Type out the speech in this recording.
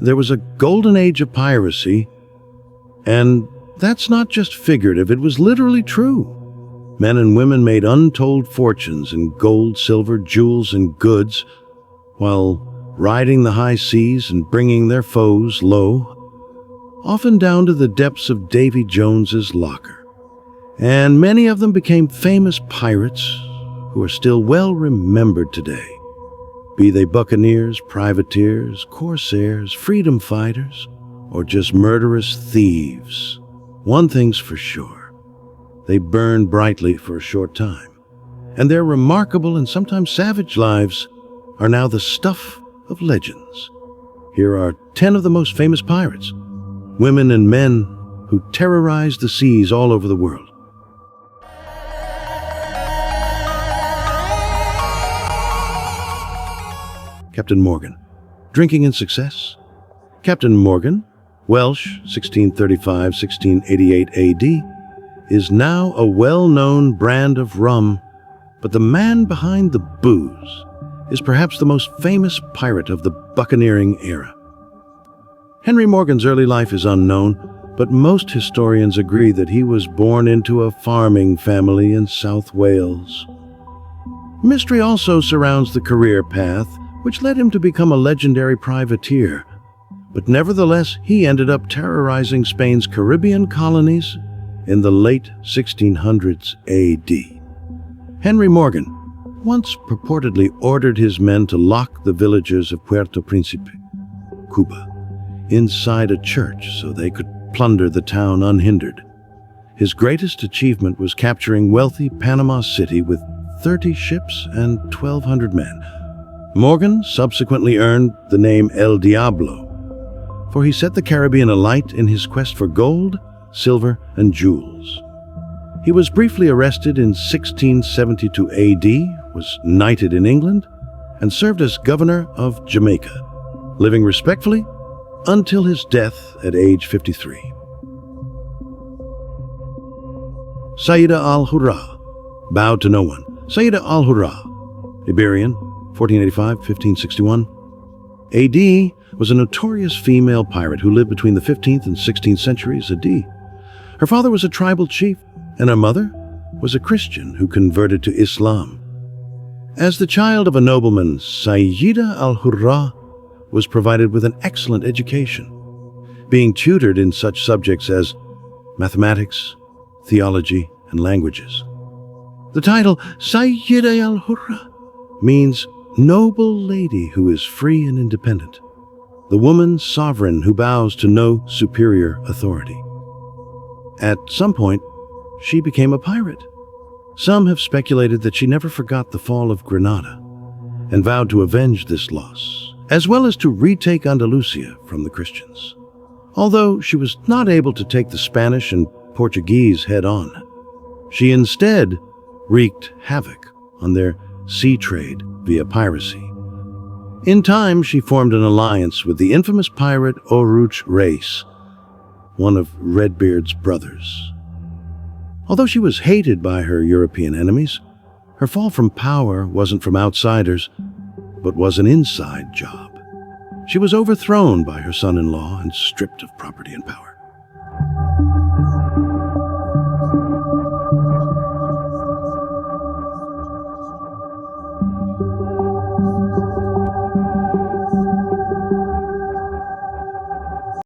there was a golden age of piracy, and that's not just figurative, it was literally true. Men and women made untold fortunes in gold, silver, jewels, and goods, while riding the high seas and bringing their foes low, often down to the depths of Davey Jones's locker. And many of them became famous pirates who are still well remembered today. Be they buccaneers, privateers, corsairs, freedom fighters, or just murderous thieves. One thing's for sure, they burn brightly for a short time, and their remarkable and sometimes savage lives are now the stuff of legends. Here are 10 of the most famous pirates, women and men who terrorized the seas all over the world. Captain Morgan, drinking in success. Captain Morgan, Welsh, 1635-1688 AD, is now a well-known brand of rum, but the man behind the booze is perhaps the most famous pirate of the buccaneering era. Henry Morgan's early life is unknown, but most historians agree that he was born into a farming family in South Wales. Mystery also surrounds the career path, which led him to become a legendary privateer. But nevertheless, he ended up terrorizing Spain's Caribbean colonies in the late 1600s AD. Henry Morgan once purportedly ordered his men to lock the villagers of Puerto Príncipe, Cuba, inside a church so they could plunder the town unhindered. His greatest achievement was capturing wealthy Panama City with 30 ships and 1,200 men. Morgan subsequently earned the name El Diablo, for he set the Caribbean alight in his quest for gold, silver, and jewels. He was briefly arrested in 1672 AD, was knighted in England, and served as Governor of Jamaica, living respectfully until his death at age 53. SAA Alhur, bowed to no one. SAA Alhur, Iberian, 1485-1561. AD, was a notorious female pirate who lived between the 15th and 16th centuries AD. Her father was a tribal chief, and her mother was a Christian who converted to Islam. As the child of a nobleman, SAA Alhur was provided with an excellent education, being tutored in such subjects as mathematics, theology, and languages. The title SAA Alhur means noble lady who is free and independent, the woman sovereign who bows to no superior authority. At some point, she became a pirate. Some have speculated that she never forgot the fall of Granada and vowed to avenge this loss, as well as to retake Andalusia from the Christians. Although she was not able to take the Spanish and Portuguese head-on, she instead wreaked havoc on their sea trade via piracy. In time, she formed an alliance with the infamous pirate Oruch Reis, one of Redbeard's brothers. Although she was hated by her European enemies, her fall from power wasn't from outsiders, but was an inside job. She was overthrown by her son-in-law and stripped of property and power.